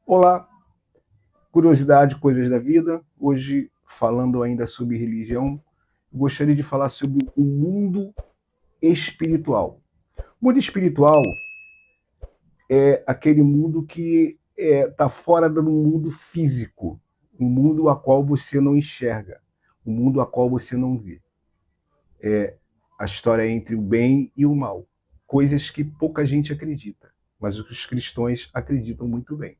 Olá, curiosidade, coisas da vida. Hoje, falando ainda sobre religião, gostaria de falar sobre o mundo espiritual. O mundo espiritual é aquele mundo que está fora do mundo físico, um mundo a qual você não enxerga, um mundo a qual você não vê. A história entre o bem e o mal, coisas que pouca gente acredita, mas os cristãos acreditam muito bem.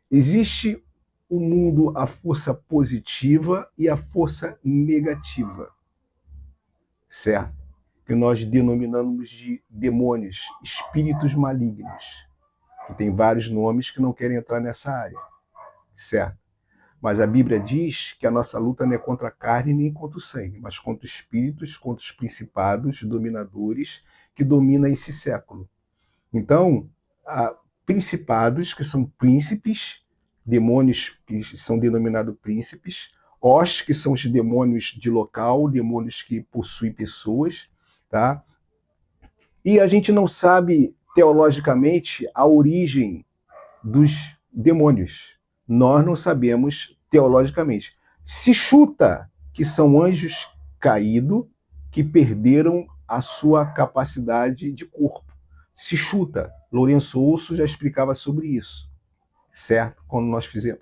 Existe o mundo, a força positiva e a força negativa, certo? Que nós denominamos de demônios, espíritos malignos, que tem vários nomes que não querem entrar nessa área, certo? Mas a Bíblia diz que a nossa luta não é contra a carne nem contra o sangue, mas contra os espíritos, contra os principados, dominadores que dominam esse século. Então, há principados, que são príncipes, demônios que são denominados príncipes, os, que são os demônios de local, demônios que possuem pessoas, tá? E a gente não sabe teologicamente a origem dos demônios. Nós não sabemos teologicamente. Se chuta que são anjos caídos que perderam a sua capacidade de corpo. Se chuta. Lourenço Urso já explicava sobre isso, certo? Quando nós fizemos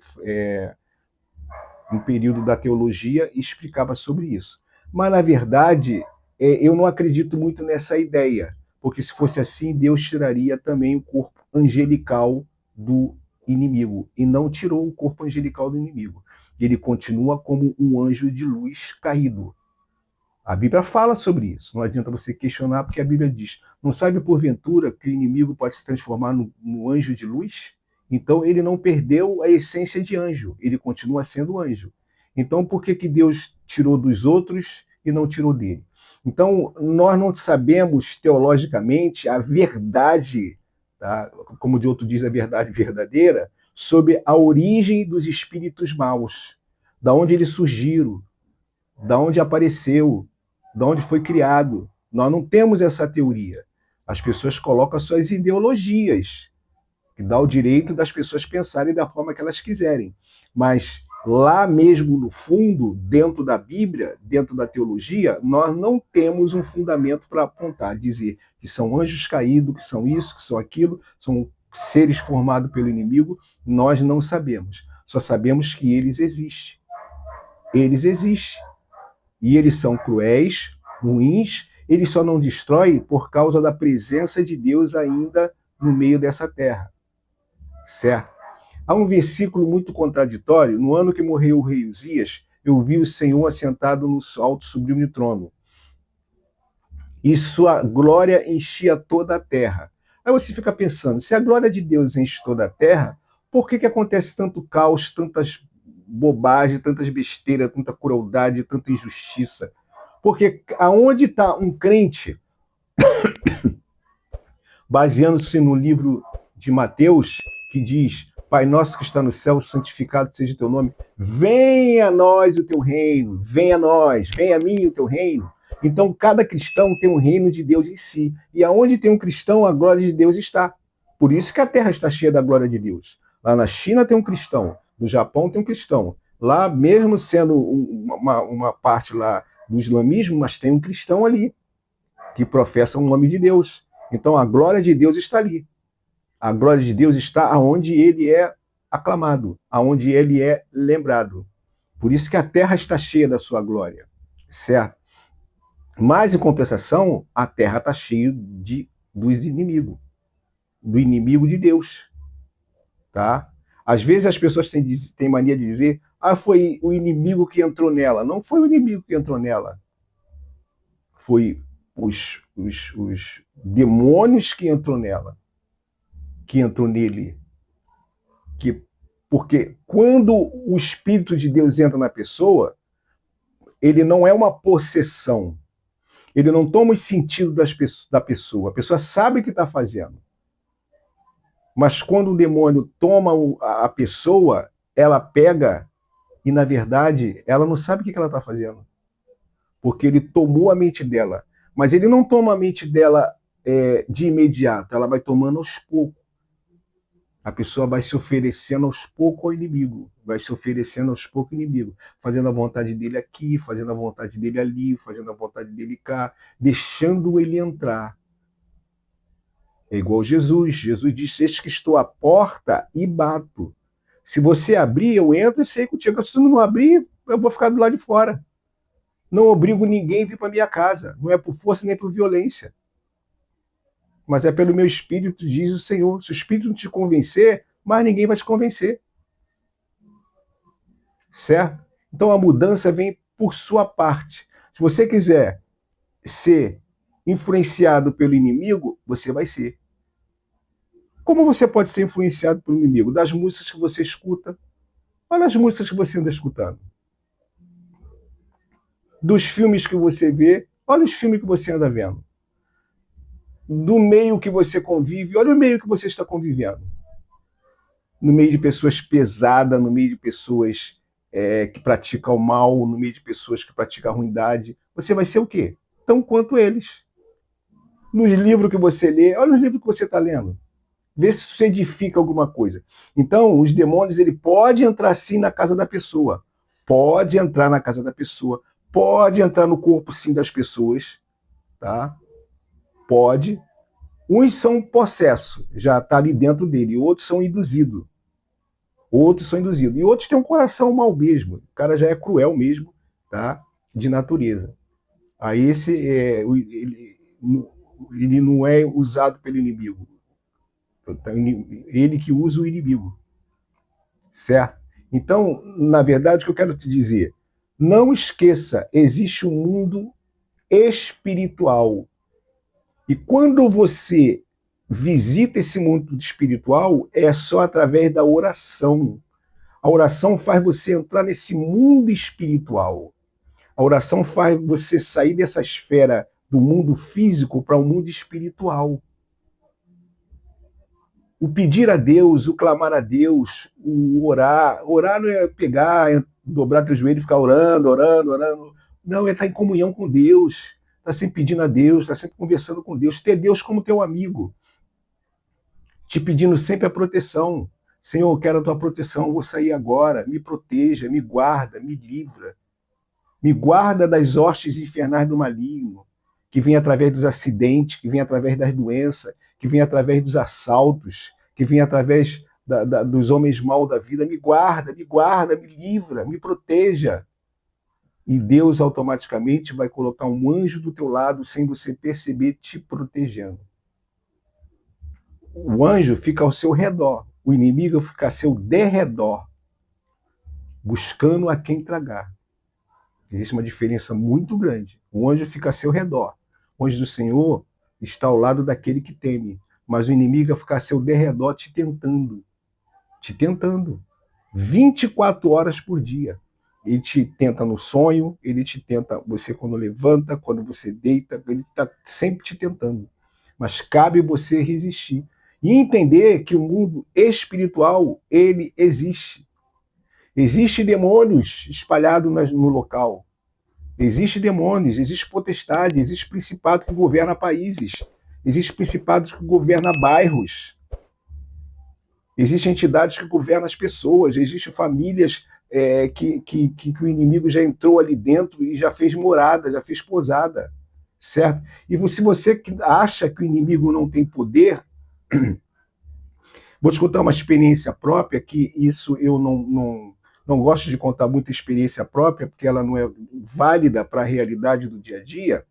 um período da teologia, explicava sobre isso. Mas, na verdade, eu não acredito muito nessa ideia, porque se fosse assim, Deus tiraria também o corpo angelical do inimigo, e não tirou o corpo angelical do inimigo. Ele continua como um anjo de luz caído. A Bíblia fala sobre isso. Não adianta você questionar, porque a Bíblia diz: não sabe porventura que o inimigo pode se transformar no anjo de luz? Então ele não perdeu a essência de anjo, ele continua sendo anjo. Então por que, que Deus tirou dos outros e não tirou dele? Então nós não sabemos teologicamente a verdade, tá? Como de outro diz, a verdade verdadeira, sobre a origem dos espíritos maus, da onde eles surgiram, da onde apareceu, da onde foi criado. Nós não temos essa teoria. As pessoas colocam suas ideologias, que dá o direito das pessoas pensarem da forma que elas quiserem. Mas lá mesmo no fundo, dentro da Bíblia, dentro da teologia, nós não temos um fundamento para apontar, dizer que são anjos caídos, que são isso, que são aquilo, são seres formados pelo inimigo. Nós não sabemos. Só sabemos que eles existem. Eles existem. E eles são cruéis, ruins, eles só não destroem por causa da presença de Deus ainda no meio dessa terra, certo? Há um versículo muito contraditório. No ano que morreu o rei Uzias, eu vi o Senhor assentado no alto sublime trono, e sua glória enchia toda a terra. Aí você fica pensando, se a glória de Deus enche toda a terra, por que acontece tanto caos, tantas bobagens, tantas besteiras, tanta crueldade, tanta injustiça? Porque aonde está um crente, baseando-se no livro de Mateus, que diz: Pai nosso que está no céu, santificado seja o teu nome, venha a nós o teu reino, venha a nós, venha a mim o teu reino. Então, cada cristão tem um reino de Deus em si. E aonde tem um cristão, a glória de Deus está. Por isso que a terra está cheia da glória de Deus. Lá na China tem um cristão, no Japão tem um cristão. Lá, mesmo sendo uma parte lá do islamismo, mas tem um cristão ali que professa o nome de Deus. Então a glória de Deus está ali. A glória de Deus está aonde ele é aclamado, aonde ele é lembrado. Por isso que a terra está cheia da sua glória, certo? Mas, em compensação, a terra está cheia dos inimigos, do inimigo de Deus, tá? Às vezes as pessoas têm mania de dizer: foi o inimigo que entrou nela. Não foi o inimigo que entrou nela. Foi os demônios que entrou nela, que entrou nele. Porque quando o Espírito de Deus entra na pessoa, ele não é uma possessão. Ele não toma os sentidos da pessoa. A pessoa sabe o que está fazendo. Mas quando o demônio toma a pessoa, ela pega e, na verdade, ela não sabe o que ela está fazendo. Porque ele tomou a mente dela. Mas ele não toma a mente dela de imediato. Ela vai tomando aos poucos. A pessoa vai se oferecendo aos poucos ao inimigo, vai se oferecendo aos poucos ao inimigo, fazendo a vontade dele aqui, fazendo a vontade dele ali, fazendo a vontade dele cá, deixando ele entrar. É igual Jesus. Jesus disse: Eis que estou à porta e bato. Se você abrir, eu entro e sei contigo. Se não abrir, eu vou ficar do lado de fora. Não obrigo ninguém a vir para minha casa. Não é por força nem por violência. Mas é pelo meu espírito, diz o Senhor. Se o espírito não te convencer, mais ninguém vai te convencer. Certo? Então a mudança vem por sua parte. Se você quiser ser influenciado pelo inimigo, você vai ser. Como você pode ser influenciado pelo inimigo? Das músicas que você escuta. Olha as músicas que você anda escutando. Dos filmes que você vê. Olha os filmes que você anda vendo. Do meio que você convive. Olha o meio que você está convivendo. No meio de pessoas pesadas, no meio de pessoas que praticam o mal, no meio de pessoas que praticam a ruindade. Você vai ser o quê? Tão quanto eles. Nos livros que você lê. Olha os livros que você está lendo. Vê se isso edifica alguma coisa. Então, os demônios, ele pode entrar sim na casa da pessoa. Pode entrar na casa da pessoa. Pode entrar no corpo sim das pessoas. Tá? Pode. Uns são possesso, já está ali dentro dele. Outros são induzidos. Outros são induzidos. E outros têm um coração mau mesmo. O cara já é cruel mesmo, tá? De natureza. Aí ele não é usado pelo inimigo. Ele que usa o inimigo. Certo? Então, na verdade, o que eu quero te dizer, não esqueça, existe um mundo espiritual. E quando você visita esse mundo espiritual, é só através da oração. A oração faz você entrar nesse mundo espiritual. A oração faz você sair dessa esfera do mundo físico para o mundo espiritual. O pedir a Deus, o clamar a Deus, o orar. Orar não é pegar, dobrar teu joelho e ficar orando, orando, orando. Não, é estar em comunhão com Deus. Está sempre pedindo a Deus, está sempre conversando com Deus. Ter Deus como teu amigo. Te pedindo sempre a proteção. Senhor, eu quero a tua proteção, eu vou sair agora. Me proteja, me guarda, me livra. Me guarda das hostes infernais do maligno, que vem através dos acidentes, que vem através das doenças, que vem através dos assaltos, que vem através dos homens maus da vida. Me guarda, me livra, me proteja. E Deus automaticamente vai colocar um anjo do teu lado sem você perceber, te protegendo. O anjo fica ao seu redor, o inimigo fica ao seu derredor, buscando a quem tragar. Existe uma diferença muito grande. O anjo fica a seu redor. O anjo do Senhor está ao lado daquele que teme. Mas o inimigo vai ficar a seu derredor te tentando. Te tentando. 24 horas por dia. Ele te tenta no sonho, ele te tenta você quando levanta, quando você deita, ele está sempre te tentando. Mas cabe você resistir. E entender que o mundo espiritual, ele existe. Existem demônios espalhados no local. Existem demônios, existe potestade, existe principado que governa países, existe principados que governa bairros, existem entidades que governam as pessoas, existem famílias que o inimigo já entrou ali dentro e já fez morada, já fez posada, certo? E se você acha que o inimigo não tem poder, vou te contar uma experiência própria, que isso eu não gosto de contar muita experiência própria, porque ela não é válida para a realidade do dia a dia.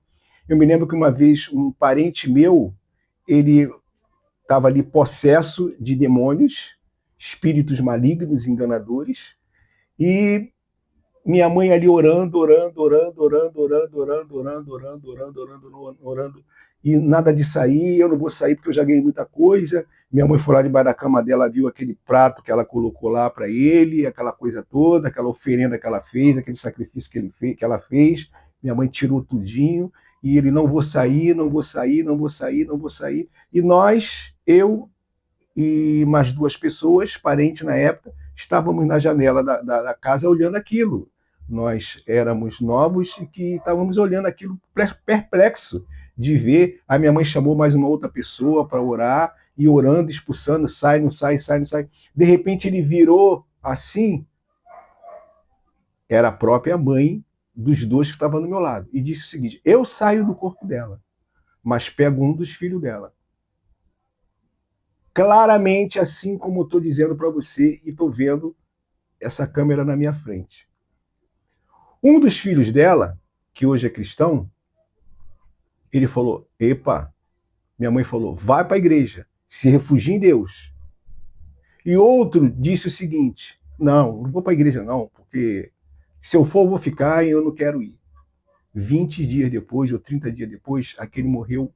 Eu me lembro que uma vez um parente meu, ele estava ali possesso de demônios, espíritos malignos, enganadores, e minha mãe ali orando, orando, orando, orando, orando, orando, orando, orando, orando, orando, orando, e nada de sair, eu não vou sair porque eu já ganhei muita coisa. Minha mãe foi lá debaixo da cama dela, viu aquele prato que ela colocou lá para ele, aquela coisa toda, aquela oferenda que ela fez, aquele sacrifício que ela fez. Minha mãe tirou tudinho, e ele: não vou sair, não vou sair, não vou sair, não vou sair. E nós, eu e mais duas pessoas, parentes na época, estávamos na janela da casa olhando aquilo. Nós éramos novos e que estávamos olhando aquilo perplexo de ver. A minha mãe chamou mais uma outra pessoa para orar, e orando, expulsando, sai, não sai, sai, não sai. De repente ele virou assim, era a própria mãe dos dois que estavam do meu lado, e disse o seguinte: eu saio do corpo dela, mas pego um dos filhos dela. Claramente, assim como eu estou dizendo para você e estou vendo essa câmera na minha frente. Um dos filhos dela, que hoje é cristão, ele falou: epa, minha mãe falou, vai para a igreja, se refugia em Deus. E outro disse o seguinte: não vou para a igreja não, porque se eu for, eu vou ficar e eu não quero ir. 20 dias depois, ou 30 dias depois, aquele morreu.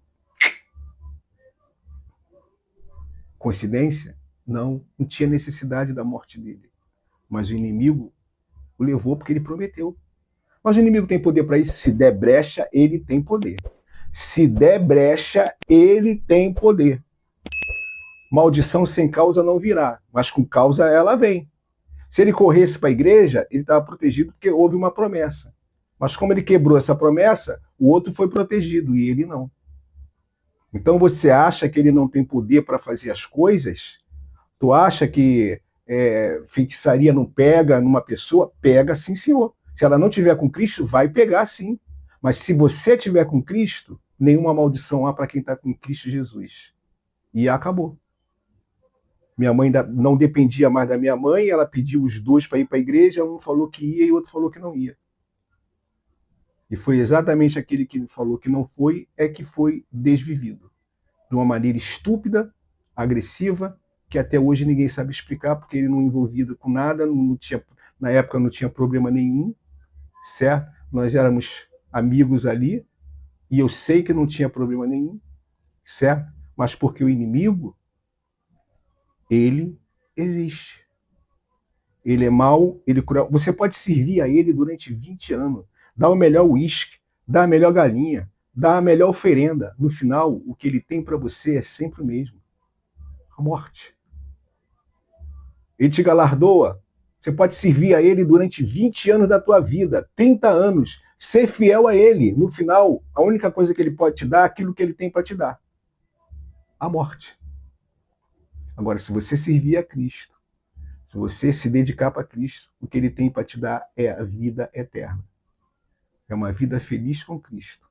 Coincidência? Não tinha necessidade da morte dele. Mas o inimigo o levou porque ele prometeu. Mas o inimigo tem poder para isso? Se der brecha, ele tem poder. Se der brecha, ele tem poder. Maldição sem causa não virá, mas com causa ela vem. Se ele corresse para a igreja, ele estava protegido porque houve uma promessa. Mas como ele quebrou essa promessa, o outro foi protegido e ele não. Então você acha que ele não tem poder para fazer as coisas? Tu acha que feitiçaria não pega numa pessoa? Pega sim, senhor. Se ela não tiver com Cristo, vai pegar sim. Mas se você tiver com Cristo, nenhuma maldição há para quem está com Cristo Jesus. E acabou. Minha mãe não dependia mais da minha mãe, ela pediu os dois para ir para a igreja, um falou que ia e o outro falou que não ia. E foi exatamente aquele que falou que não foi, é que foi desvivido. De uma maneira estúpida, agressiva, que até hoje ninguém sabe explicar, porque ele não envolvido com nada, não tinha, na época não tinha problema nenhum, certo? Nós éramos amigos ali, e eu sei que não tinha problema nenhum, certo? Mas porque o inimigo, ele existe. Ele é mau, ele é cruel. Você pode servir a ele durante 20 anos, dar o melhor uísque, dar a melhor galinha, dar a melhor oferenda. No final, o que ele tem para você é sempre o mesmo: a morte. Ele te galardoa. Você pode servir a ele durante 20 anos da tua vida, 30 anos, ser fiel a ele. No final, a única coisa que ele pode te dar é aquilo que ele tem para te dar: a morte. Agora, se você servir a Cristo, se você se dedicar para Cristo, o que ele tem para te dar é a vida eterna. É uma vida feliz com Cristo.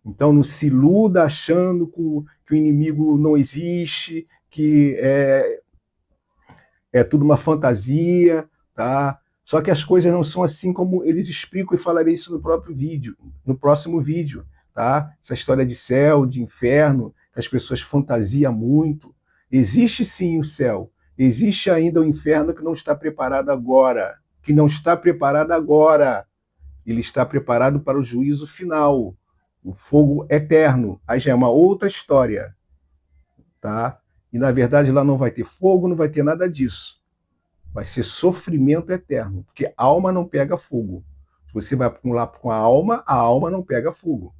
Então não se iluda achando que o inimigo não existe, que é tudo uma fantasia, tá? Só que as coisas não são assim como eles explicam, e falarei isso no próprio vídeo, no próximo vídeo, tá? Essa história de céu, de inferno, que as pessoas fantasiam muito. Existe sim o céu, existe ainda o inferno que não está preparado agora, que não está preparado agora. Ele está preparado para o juízo final, o fogo eterno. Aí já é uma outra história, tá? E na verdade lá não vai ter fogo, não vai ter nada disso. Vai ser sofrimento eterno, porque a alma não pega fogo. Se você vai lá com a alma não pega fogo.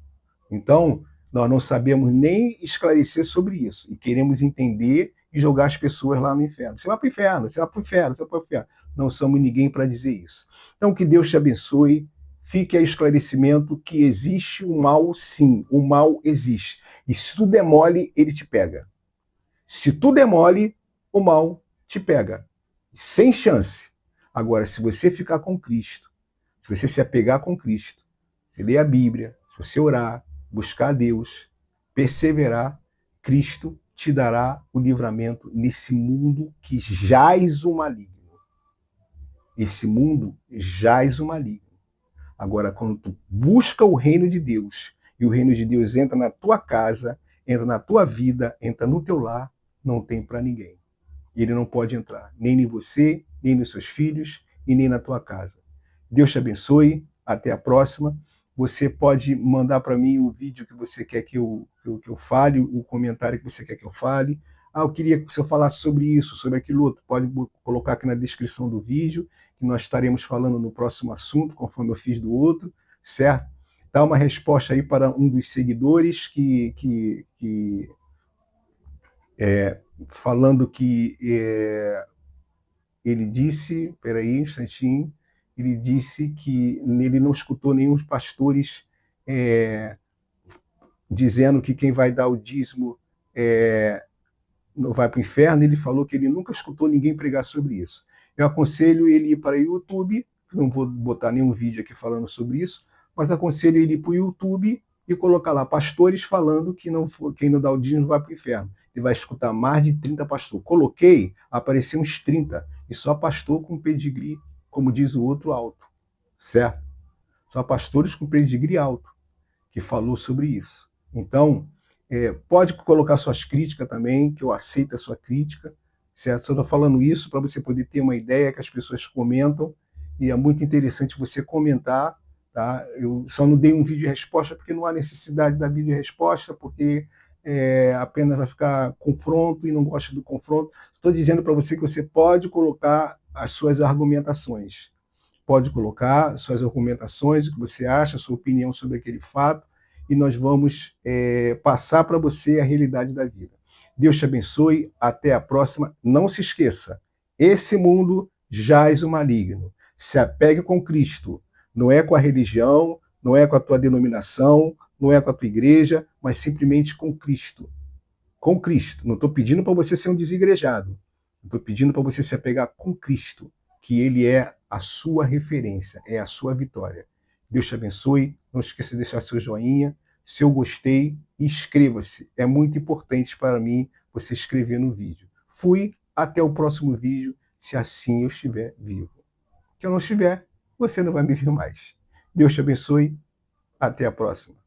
Então, nós não sabemos nem esclarecer sobre isso. E queremos entender e jogar as pessoas lá no inferno. Você vai para o inferno, você vai para o inferno, você vai para o inferno. Não somos ninguém para dizer isso. Então, que Deus te abençoe. Fique a esclarecimento que existe o mal, sim. O mal existe. E se tu demole, ele te pega. Se tu demole, o mal te pega. Sem chance. Agora, se você ficar com Cristo, se você se apegar com Cristo, se ler a Bíblia, se você orar, buscar a Deus, perseverar, Cristo te dará o livramento nesse mundo que jaz o maligno. Esse mundo jaz o maligno. Agora, quando tu busca o reino de Deus, e o reino de Deus entra na tua casa, entra na tua vida, entra no teu lar, não tem para ninguém. Ele não pode entrar, nem em você, nem nos seus filhos, e nem na tua casa. Deus te abençoe, até a próxima. Você pode mandar para mim o vídeo que você quer que eu fale, o comentário que você quer que eu fale. Eu queria que você falasse sobre isso, sobre aquilo outro. Pode colocar aqui na descrição do vídeo, que nós estaremos falando no próximo assunto, conforme eu fiz do outro, certo? Dá uma resposta aí para um dos seguidores falando que ele disse, peraí, um instantinho, ele disse que ele não escutou nenhum dos pastores dizendo que quem vai dar o dízimo não vai para o inferno, ele falou que ele nunca escutou ninguém pregar sobre isso. Eu aconselho ele ir para o YouTube, não vou botar nenhum vídeo aqui falando sobre isso, mas aconselho ele ir para o YouTube e colocar lá pastores falando que não for, quem não dá o dízimo vai para o inferno. Ele vai escutar mais de 30 pastores. Coloquei, apareceu uns 30, e só pastor com pedigree, como diz o outro, alto, certo? Só pastores com pedigree alto que falou sobre isso. Então, pode colocar suas críticas também, que eu aceito a sua crítica, certo? Só estou falando isso para você poder ter uma ideia que as pessoas comentam, e é muito interessante você comentar, tá? Eu só não dei um vídeo de resposta porque não há necessidade da vídeo de resposta, porque apenas vai ficar confronto e não gosta do confronto. Estou dizendo para você que você pode colocar as suas argumentações, pode colocar suas argumentações, o que você acha, a sua opinião sobre aquele fato, e nós vamos passar para você a realidade da vida. Deus te abençoe, até a próxima. Não se esqueça, esse mundo jaz o maligno. Se apegue com Cristo, não é com a religião, não é com a tua denominação, não é com a tua igreja, mas simplesmente com Cristo. Com Cristo. Não estou pedindo para você ser um desigrejado. Estou pedindo para você se apegar com Cristo, que Ele é a sua referência, é a sua vitória. Deus te abençoe. Não esqueça de deixar seu joinha, seu gostei e inscreva-se. É muito importante para mim você escrever no vídeo. Fui, até o próximo vídeo, se assim eu estiver vivo. Se eu não estiver, você não vai me ver mais. Deus te abençoe. Até a próxima.